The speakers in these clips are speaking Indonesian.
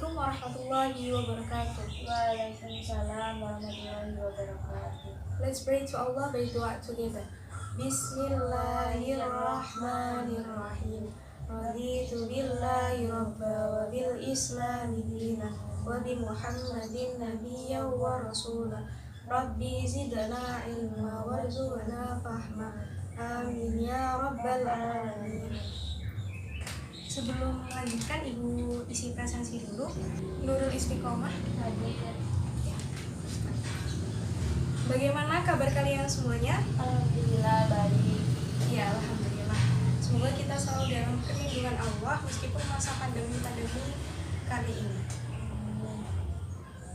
Assalamualaikum warahmatullahi wabarakatuh. Waalaikumsalam warahmatullahi wabarakatuh. Let's pray to Allah by dua together. Bismillahirrahmanirrahim. Raditu billahi rabba wa bil islami dina wa bi Muhammadin nabiyya wa rasula. Rabbi zidna ilma warzuqna fahma. Amin ya rabbal alamin. Sebelum melanjutkan, Ibu isi presensi dulu. Nurul Istiqomah. Bagaimana kabar kalian semuanya? Alhamdulillah baik. Ya, alhamdulillah. Semoga kita selalu dalam perlindungan Allah meskipun masa pandemi kali ini.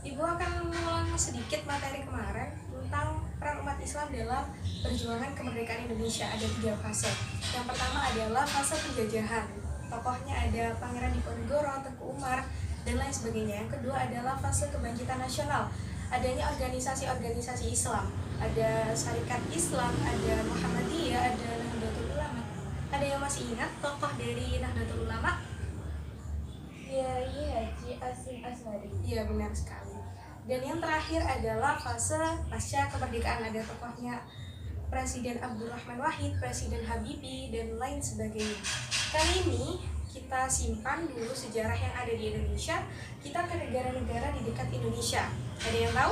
Ibu akan mengulang sedikit materi kemarin tentang peran umat Islam dalam perjuangan kemerdekaan Indonesia. Ada 3 fase. Yang pertama adalah fase penjajahan. Tokohnya ada Pangeran Diponegoro, Tengku Umar, dan lain sebagainya. Yang kedua adalah fase kebangkitan nasional. Adanya organisasi-organisasi Islam. Ada Syarikat Islam, ada Muhammadiyah, ada Nahdlatul Ulama. Ada yang masih ingat tokoh dari Nahdlatul Ulama? Kiai Haji Hasyim Asy'ari. Iya, benar sekali. Dan yang terakhir adalah fase pasca kemerdekaan. Ada tokohnya Presiden Abdurrahman Wahid, Presiden Habibie, dan lain sebagainya. Kali ini kita simpan dulu sejarah yang ada di Indonesia. Kita ke negara-negara di dekat Indonesia. Ada yang tahu?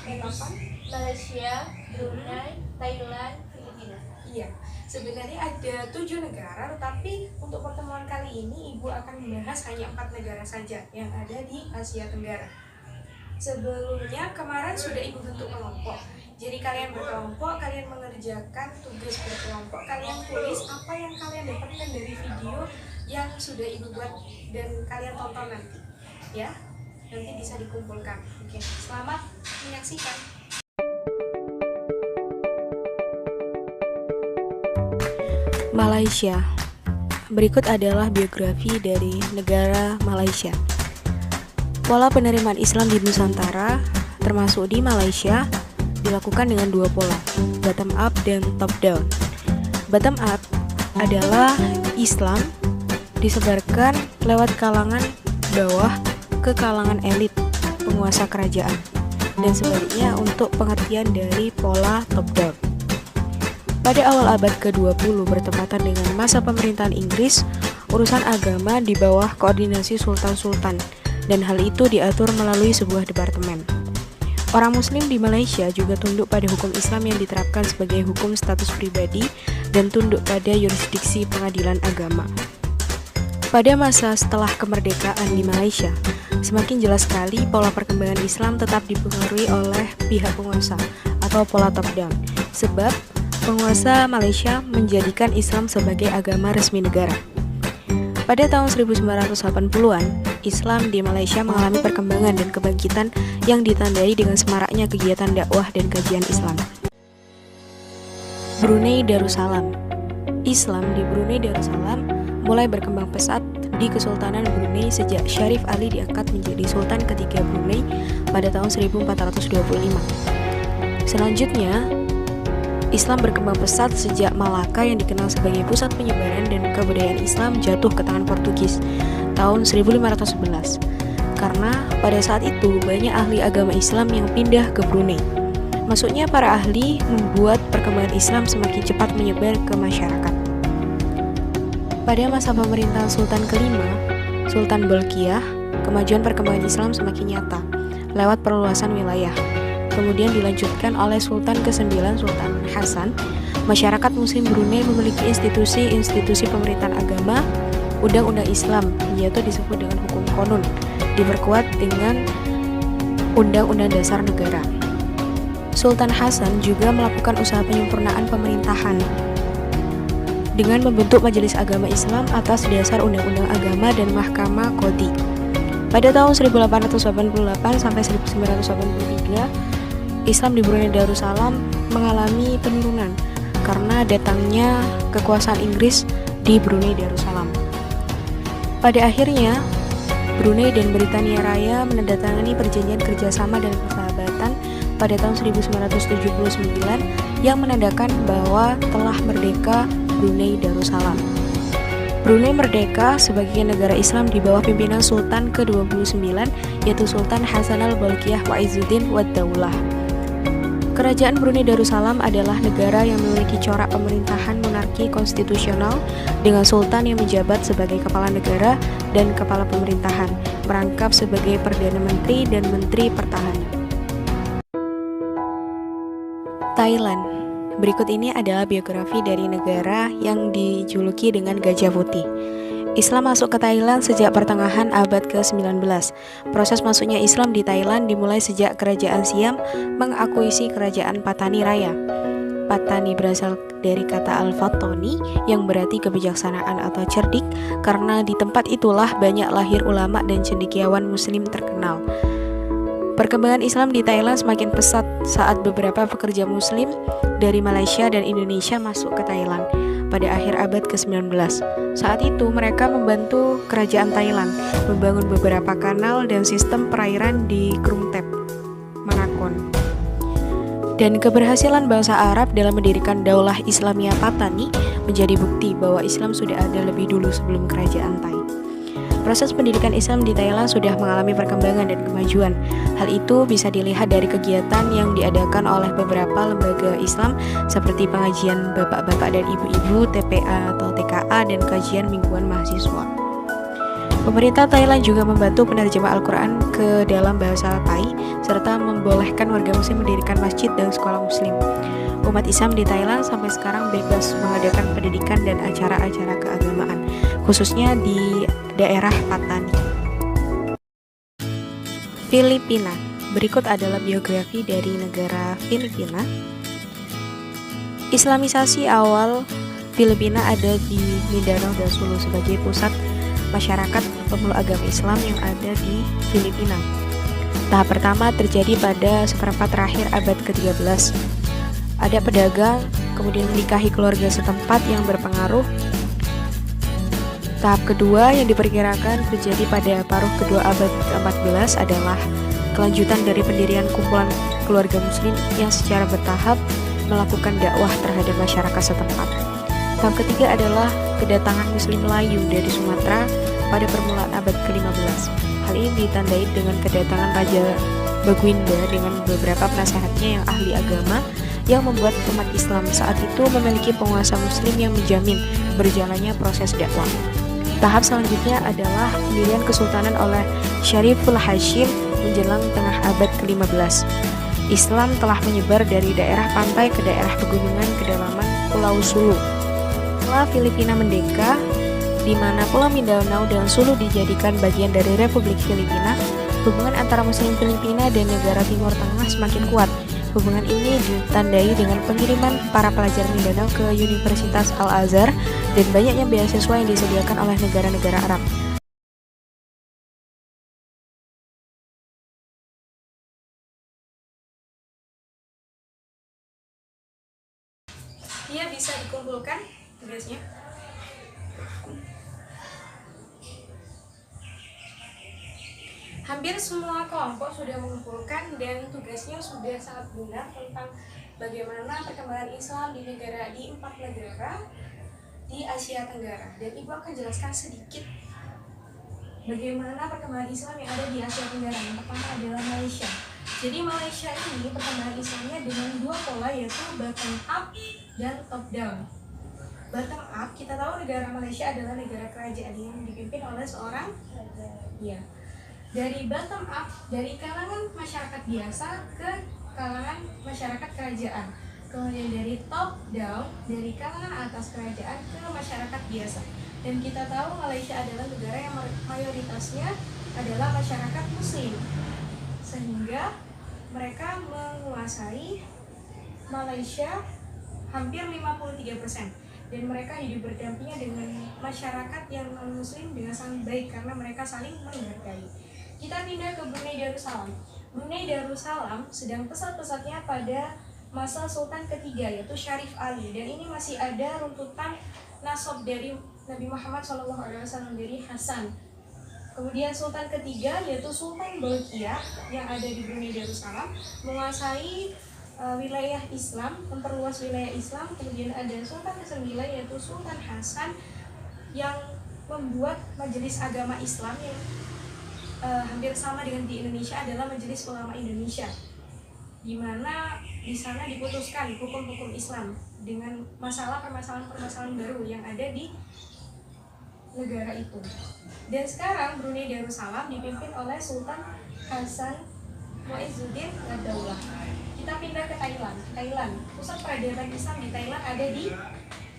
Kapan? Malaysia, Brunei, Thailand, Filipina. Iya, sebenarnya ada 7 negara, tetapi untuk pertemuan kali ini Ibu akan membahas hanya 4 negara saja yang ada di Asia Tenggara. Sebelumnya kemarin sudah Ibu bentuk kelompok. Jadi kalian berkelompok, kalian mengerjakan tugas berkelompok, kalian tulis apa yang kalian dapatkan dari video yang sudah Ibu buat dan kalian tonton nanti. Ya, nanti bisa dikumpulkan. Oke, selamat menyaksikan. Malaysia. Berikut adalah biografi dari negara Malaysia. Pola penerimaan Islam di Nusantara, termasuk di Malaysia, dilakukan dengan 2 pola, bottom up dan top down. Bottom up adalah Islam disebarkan lewat kalangan bawah ke kalangan elit penguasa kerajaan, dan sebaliknya untuk pengertian dari pola top down. Pada awal abad ke-20 bertepatan dengan masa pemerintahan Inggris, urusan agama di bawah koordinasi sultan-sultan, dan hal itu diatur melalui sebuah departemen. Orang Muslim di Malaysia juga tunduk pada hukum Islam yang diterapkan sebagai hukum status pribadi dan tunduk pada yurisdiksi pengadilan agama. Pada masa setelah kemerdekaan di Malaysia, semakin jelas sekali pola perkembangan Islam tetap dipengaruhi oleh pihak penguasa atau pola top down, sebab penguasa Malaysia menjadikan Islam sebagai agama resmi negara. Pada tahun 1980-an, Islam di Malaysia mengalami perkembangan dan kebangkitan yang ditandai dengan semaraknya kegiatan dakwah dan kajian Islam. Brunei Darussalam. Islam di Brunei Darussalam mulai berkembang pesat di Kesultanan Brunei sejak Syarif Ali diangkat menjadi Sultan ketiga Brunei pada tahun 1425. Selanjutnya, Islam berkembang pesat sejak Malaka yang dikenal sebagai pusat penyebaran dan kebudayaan Islam jatuh ke tangan Portugis tahun 1511. Karena pada saat itu banyak ahli agama Islam yang pindah ke Brunei. Masuknya para ahli membuat perkembangan Islam semakin cepat menyebar ke masyarakat. Pada masa pemerintahan Sultan kelima, Sultan Bolkiah, kemajuan perkembangan Islam semakin nyata lewat perluasan wilayah. Kemudian dilanjutkan oleh Sultan ke-9, Sultan Hasan. Masyarakat Muslim Brunei memiliki institusi-institusi pemerintahan agama, undang-undang Islam, yaitu disebut dengan hukum konun, diperkuat dengan undang-undang dasar negara. Sultan Hasan juga melakukan usaha penyempurnaan pemerintahan dengan membentuk Majelis Agama Islam atas dasar undang-undang agama dan Mahkamah Qadhi. Pada tahun 1888 sampai 1983, Islam di Brunei Darussalam mengalami penurunan karena datangnya kekuasaan Inggris di Brunei Darussalam. Pada akhirnya, Brunei dan Britania Raya menandatangani perjanjian kerjasama dan persahabatan pada tahun 1979 yang menandakan bahwa telah merdeka Brunei Darussalam. Brunei merdeka sebagai negara Islam di bawah pimpinan Sultan ke-29 yaitu Sultan Hasan al-Bolkiah Wa'izuddin wad-Daulah. Kerajaan Brunei Darussalam adalah negara yang memiliki corak pemerintahan monarki konstitusional dengan sultan yang menjabat sebagai kepala negara dan kepala pemerintahan, merangkap sebagai Perdana Menteri dan Menteri Pertahanan. Thailand. Berikut ini adalah biografi dari negara yang dijuluki dengan Gajah Putih. Islam masuk ke Thailand sejak pertengahan abad ke-19. Proses masuknya Islam di Thailand dimulai sejak Kerajaan Siam mengakuisisi Kerajaan Patani Raya. Patani berasal dari kata Al-Fatoni yang berarti kebijaksanaan atau cerdik, karena di tempat itulah banyak lahir ulama dan cendekiawan muslim terkenal. Perkembangan Islam di Thailand semakin pesat saat beberapa pekerja muslim dari Malaysia dan Indonesia masuk ke Thailand pada akhir abad ke-19. Saat itu mereka membantu kerajaan Thailand membangun beberapa kanal dan sistem perairan di Krung Thep, Manakon. Dan keberhasilan bangsa Arab dalam mendirikan Daulah Islamiyah Patani menjadi bukti bahwa Islam sudah ada lebih dulu sebelum kerajaan Thai. Proses pendidikan Islam di Thailand sudah mengalami perkembangan dan kemajuan. Hal itu bisa dilihat dari kegiatan yang diadakan oleh beberapa lembaga Islam seperti pengajian bapak-bapak dan ibu-ibu, TPA atau TKA, dan kajian mingguan mahasiswa. Pemerintah Thailand juga membantu penerjemah Al-Quran ke dalam bahasa Thai, serta membolehkan warga muslim mendirikan masjid dan sekolah muslim. Umat Islam di Thailand sampai sekarang bebas mengadakan pendidikan dan acara-acara keagamaan, khususnya di daerah Patani. Filipina. Berikut adalah biografi dari negara Filipina. Islamisasi awal Filipina ada di Mindanao dan Sulu sebagai pusat masyarakat pemeluk agama Islam yang ada di Filipina. Tahap pertama terjadi pada seperempat terakhir abad ke-13. Ada pedagang, kemudian menikahi keluarga setempat yang berpengaruh. Tahap kedua yang diperkirakan terjadi pada paruh kedua abad ke-14 adalah kelanjutan dari pendirian kumpulan keluarga muslim yang secara bertahap melakukan dakwah terhadap masyarakat setempat. Tahap ketiga adalah kedatangan muslim Melayu dari Sumatera pada permulaan abad ke-15. Hal ini ditandai dengan kedatangan Raja Baguinda dengan beberapa penasehatnya yang ahli agama yang membuat umat Islam saat itu memiliki penguasa muslim yang menjamin berjalannya proses dakwah. Tahap selanjutnya adalah pendirian kesultanan oleh Syariful Hashim menjelang tengah abad ke-15. Islam telah menyebar dari daerah pantai ke daerah pegunungan kedalaman Pulau Sulu. Setelah Filipina merdeka, di mana Pulau Mindanao dan Sulu dijadikan bagian dari Republik Filipina, hubungan antara Muslim Filipina dan negara Timur Tengah semakin kuat. Hubungan ini ditandai dengan pengiriman para pelajar Mindanao ke Universitas Al-Azhar dan banyaknya beasiswa yang disediakan oleh negara-negara Arab. Ia bisa dikumpulkan tugasnya. Hampir semua kelompok sudah mengumpulkan dan tugasnya sudah sangat benar tentang bagaimana perkembangan Islam di 4 negara di Asia Tenggara. Dan Ibu akan jelaskan sedikit bagaimana perkembangan Islam yang ada di Asia Tenggara. Yang pertama adalah Malaysia. Jadi Malaysia ini perkembangan Islamnya dengan dua pola, yaitu bottom up dan top down. Bottom up, kita tahu negara Malaysia adalah negara kerajaan yang dipimpin oleh seorang dari bottom up, dari kalangan masyarakat biasa ke kalangan masyarakat kerajaan. Kemudian dari top down, dari kalangan atas kerajaan ke masyarakat biasa. Dan kita tahu Malaysia adalah negara yang mayoritasnya adalah masyarakat muslim, sehingga mereka menguasai Malaysia hampir 53%. Dan mereka hidup berdampingan dengan masyarakat yang non-muslim dengan sangat baik karena mereka saling menghargai. Kita pindah ke Brunei Darussalam. Brunei Darussalam sedang pesat-pesatnya pada masa Sultan ketiga, yaitu Syarif Ali, dan ini masih ada runtutan nasab dari Nabi Muhammad SAW dari Hasan. Kemudian Sultan ketiga yaitu Sultan Bolkiah yang ada di Brunei Darussalam menguasai wilayah Islam, memperluas wilayah Islam. Kemudian ada Sultan ke-9 yaitu Sultan Hasan yang membuat majelis agama Islam yang hampir sama dengan di Indonesia adalah Majelis Ulama Indonesia, di mana di sana diputuskan hukum-hukum Islam dengan permasalahan-permasalahan baru yang ada di negara itu. Dan sekarang Brunei Darussalam dipimpin oleh Sultan Hasan Muizzuddin Ad-Daulah. Kita pindah ke Thailand. Pusat peradaban Islam di Thailand ada di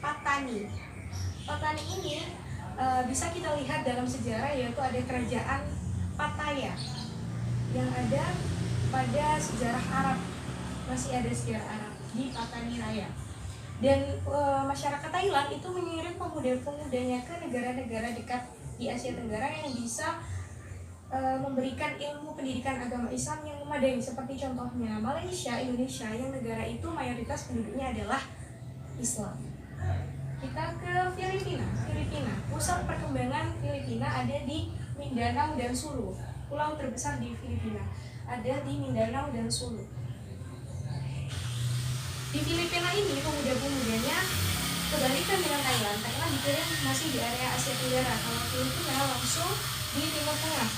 Pattani. Pattani ini bisa kita lihat dalam sejarah, yaitu ada kerajaan Pattaya yang ada pada sejarah Arab, masih ada sejarah Arab di Pattani Raya. Dan masyarakat Thailand itu mengirim pemuda-pemudanya ke negara-negara dekat di Asia Tenggara yang bisa memberikan ilmu pendidikan agama Islam yang memadai, seperti contohnya Malaysia, Indonesia, yang negara itu mayoritas penduduknya adalah Islam. Kita ke Filipina. Pusat perkembangan Filipina ada di Mindanao dan Sulu. Pulau terbesar di Filipina ada di Mindanao dan Sulu. Di Filipina ini pemuda-pemudanya kebalikan dengan Thailand. Thailand dikirim masih di area Asia Tenggara. Kalau Filipina langsung di Timur Tengah,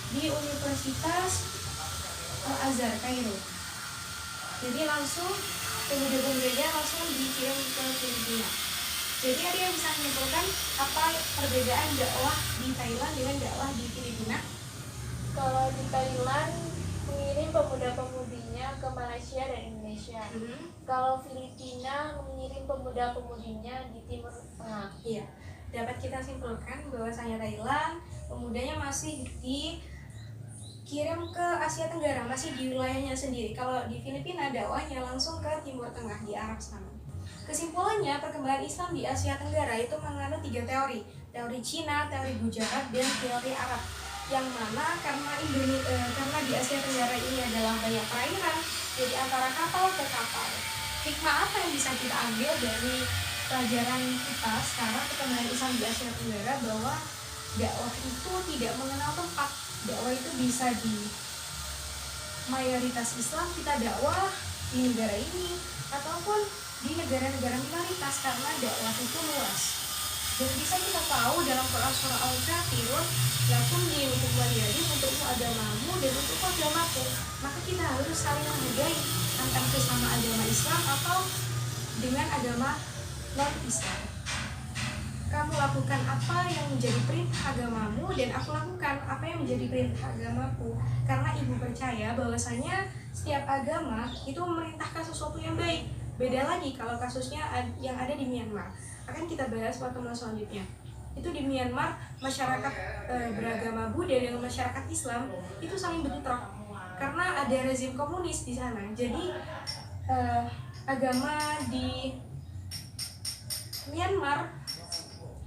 di Universitas Al-Azhar, Kairo. Jadi langsung pemuda-pemudanya langsung dikirim ke Filipina. Jadi ada yang bisa menyimpulkan apa perbedaan dakwah di Thailand dengan dakwah di Filipina? Kalau di Thailand mengirim pemuda-pemudinya ke Malaysia dan Indonesia. Kalau Filipina mengirim pemuda-pemudinya di Timur Tengah. Iya, dapat kita simpulkan bahwasanya Thailand pemudanya masih dikirim ke Asia Tenggara, masih di wilayahnya sendiri. Kalau di Filipina dakwahnya langsung ke Timur Tengah, di Arab sana. Kesimpulannya, perkembangan Islam di Asia Tenggara itu menganut 3 teori. Teori Cina, teori Gujarat, dan teori Arab. Yang mana karena di Asia Tenggara ini adalah banyak perairan, jadi antara kapal ke kapal. Hikmah apa yang bisa kita ambil dari pelajaran kita sekarang perkembangan Islam di Asia Tenggara, bahwa dakwah itu tidak mengenal tempat. Dakwah itu bisa di mayoritas Islam, kita dakwah di negara ini ataupun di negara-negara minoritas, karena dakwah itu luas. Dan bisa kita tahu dalam Quran surah Al-Kafirun, lakum dinukum waliyadin, untukmu agamamu dan untukku agamaku. Maka kita harus saling menghargai antara sesama agama Islam atau dengan agama non-Islam. Kamu lakukan apa yang menjadi perintah agamamu, dan aku lakukan apa yang menjadi perintah agamaku. Karena ibu percaya bahwasanya setiap agama itu memerintahkan sesuatu yang baik. Beda lagi kalau kasusnya yang ada di Myanmar. Akan kita bahas pertemuan selanjutnya. Itu di Myanmar, masyarakat beragama Buddha dengan masyarakat Islam itu saling bentrok karena ada rezim komunis di sana. Jadi agama di Myanmar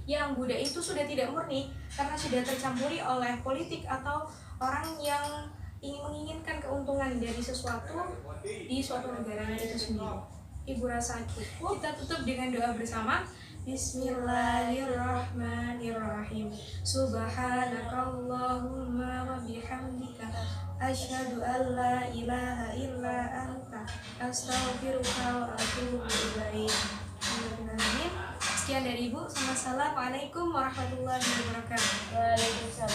yang Buddha itu sudah tidak murni karena sudah tercampuri oleh politik atau orang yang menginginkan keuntungan dari sesuatu di suatu negaranya itu sendiri. Ibu rasa cukup. Kita tutup dengan doa bersama. Bismillahirrahmanirrahim. Subhanakallahumma wa bihamdika asyhadu an la ilaha illa anta astaghfiruka wa atubu ilaik. Sekian dari Ibu. Assalamualaikum warahmatullahi wabarakatuh. Waalaikumsalam.